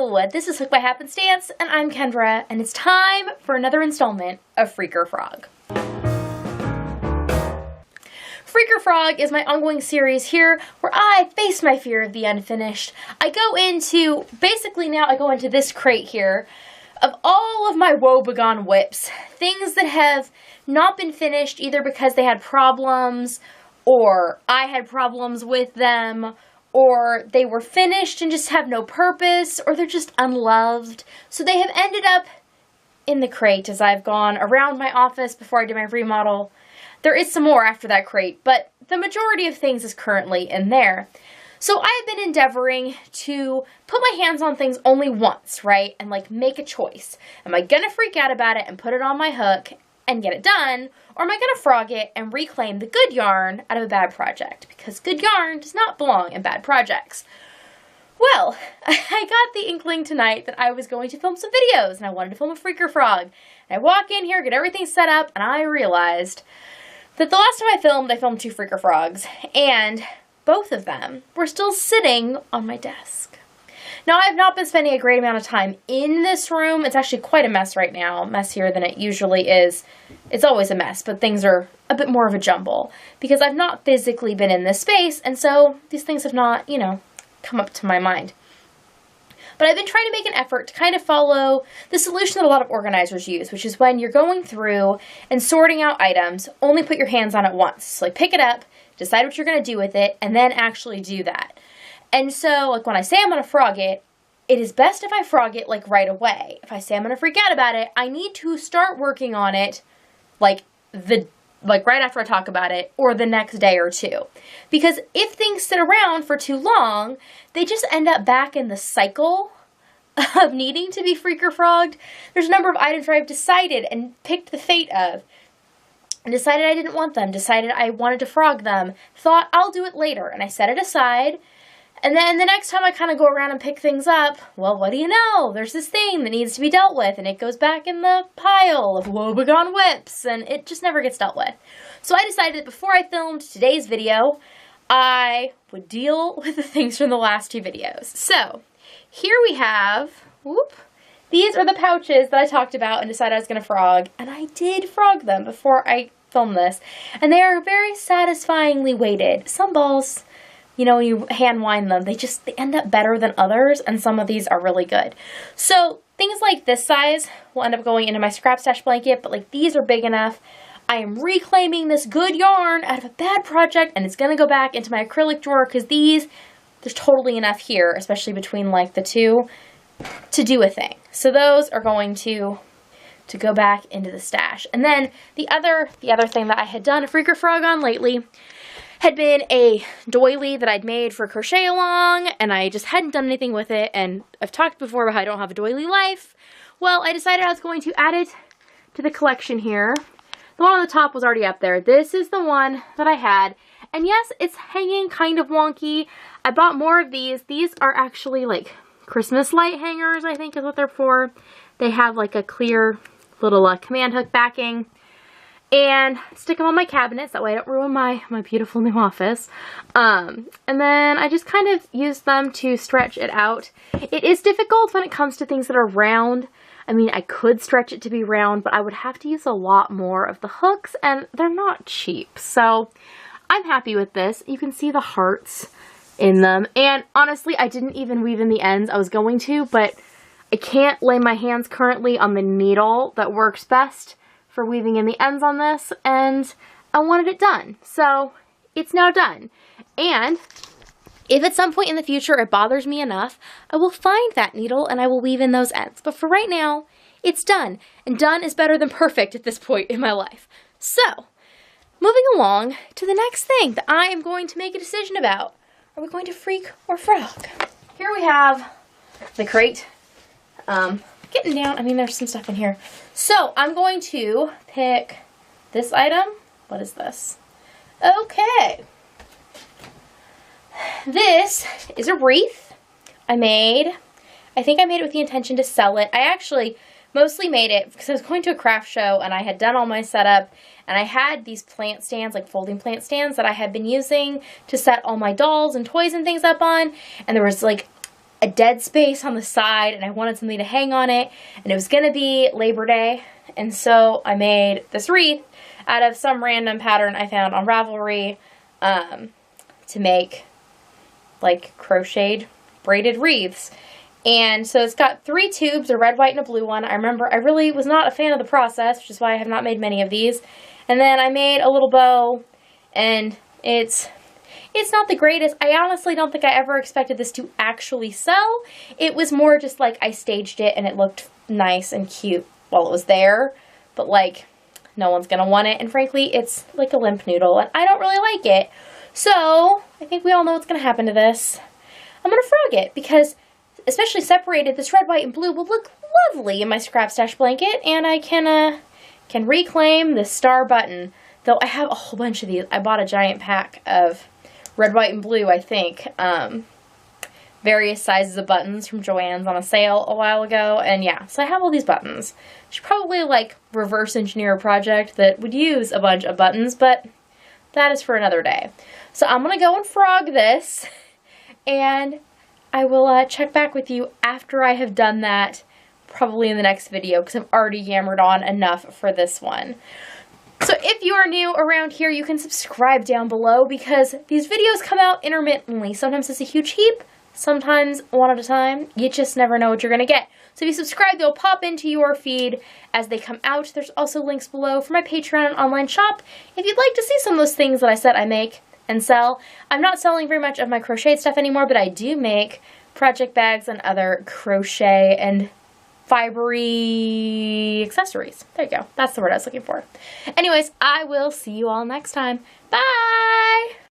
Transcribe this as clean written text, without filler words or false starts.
Hello, this is Hooked by Happenstance, and I'm Kendra, and it's time for another installment of Freaker Frog. Freaker Frog is my ongoing series here where I face my fear of the unfinished. I go into this crate here of all of my woebegone whips, things that have not been finished either because they had problems or I had problems with them, or they were finished and just have no purpose, or they're just unloved. So they have ended up in the crate as I've gone around my office before I did my remodel. There is some more after that crate, but the majority of things is currently in there. So I have been endeavoring to put my hands on things only once, right? And make a choice. Am I gonna freak out about it and put it on my hook and get it done? Or am I gonna frog it and reclaim the good yarn out of a bad project? Because good yarn does not belong in bad projects. Well, I got the inkling tonight that I was going to film some videos and I wanted to film a Freaker Frog. And I walk in here, get everything set up, and I realized that the last time I filmed 2 Freaker Frogs, and both of them were still sitting on my desk. Now, I have not been spending a great amount of time in this room. It's actually quite a mess right now, messier than it usually is. It's always a mess, but things are a bit more of a jumble because I've not physically been in this space, and so these things have not, come up to my mind. But I've been trying to make an effort to kind of follow the solution that a lot of organizers use, which is when you're going through and sorting out items, only put your hands on it once. So pick it up, decide what you're going to do with it, and then actually do that. And so, when I say I'm going to frog it, it is best if I frog it, right away. If I say I'm going to freak out about it, I need to start working on it, right after I talk about it, or the next day or two. Because if things sit around for too long, they just end up back in the cycle of needing to be freaker frogged. There's a number of items where I've decided and picked the fate of, and decided I didn't want them, decided I wanted to frog them, thought I'll do it later, and I set it aside. And then the next time I kind of go around and pick things up, well, what do you know? There's this thing that needs to be dealt with, and it goes back in the pile of woebegone whips, and it just never gets dealt with. So I decided that before I filmed today's video, I would deal with the things from the last 2 videos. So here we have, these are the pouches that I talked about and decided I was going to frog, and I did frog them before I filmed this, and they are very satisfyingly weighted. Some balls, when you hand wind them, they end up better than others, and some of these are really good. So things like this size will end up going into my scrap stash blanket, but these are big enough. I am reclaiming this good yarn out of a bad project, and it's going to go back into my acrylic drawer because there's totally enough here, especially between the 2, to do a thing. So those are going to go back into the stash. And then the other thing that I had done a Freaker Frog on lately had been a doily that I'd made for crochet along, and I just hadn't done anything with it, and I've talked before about how I don't have a doily life. Well, I decided I was going to add it to the collection here. The one on the top was already up there. This is the one that I had, and yes, it's hanging kind of wonky. I bought more of these. These are actually Christmas light hangers, I think is what they're for. They have a clear little command hook backing. And stick them on my cabinets, that way I don't ruin my beautiful new office. And then I just kind of use them to stretch it out. It is difficult when it comes to things that are round. I mean, I could stretch it to be round, but I would have to use a lot more of the hooks, and they're not cheap. So I'm happy with this. You can see the hearts in them. And honestly, I didn't even weave in the ends. I was going to, but I can't lay my hands currently on the needle that works best for weaving in the ends on this, and I wanted it done. So it's now done. And if at some point in the future it bothers me enough, I will find that needle and I will weave in those ends. But for right now, it's done. And done is better than perfect at this point in my life. So, moving along to the next thing that I am going to make a decision about. Are we going to freak or frog? Here we have the crate. Getting down, there's some stuff in here. So, I'm going to pick this item. What is this? Okay. This is a wreath I think I made it with the intention to sell it. I actually mostly made it because I was going to a craft show and I had done all my setup, and I had these plant stands, folding plant stands that I had been using to set all my dolls and toys and things up on, and there was a dead space on the side, and I wanted something to hang on it, and it was going to be Labor Day, and so I made this wreath out of some random pattern I found on Ravelry to make, like, crocheted braided wreaths. And so it's got 3 tubes, a red, white, and a blue one. I remember I really was not a fan of the process, which is why I have not made many of these. And then I made a little bow, and it's not the greatest. I honestly don't think I ever expected this to actually sell. It was more just like I staged it and it looked nice and cute while it was there. But like, no one's gonna want it. And frankly, it's like a limp noodle and I don't really like it. So I think we all know what's gonna happen to this. I'm gonna frog it because, especially separated, this red, white, and blue will look lovely in my scrap stash blanket. And I can reclaim the star button. Though I have a whole bunch of these. I bought a giant pack of red, white, and blue, I think. Various sizes of buttons from Joann's on a sale a while ago. And yeah, so I have all these buttons. Should probably like reverse engineer a project that would use a bunch of buttons, but that is for another day. So I'm going to go and frog this, and I will check back with you after I have done that, probably in the next video, because I've already yammered on enough for this one. So if you are new around here, you can subscribe down below because these videos come out intermittently. Sometimes it's a huge heap, sometimes one at a time. You just never know what you're going to get. So if you subscribe, they'll pop into your feed as they come out. There's also links below for my Patreon and online shop if you'd like to see some of those things that I said I make and sell. I'm not selling very much of my crocheted stuff anymore, but I do make project bags and other crochet and fibery accessories. There you go. That's the word I was looking for. Anyways, I will see you all next time. Bye!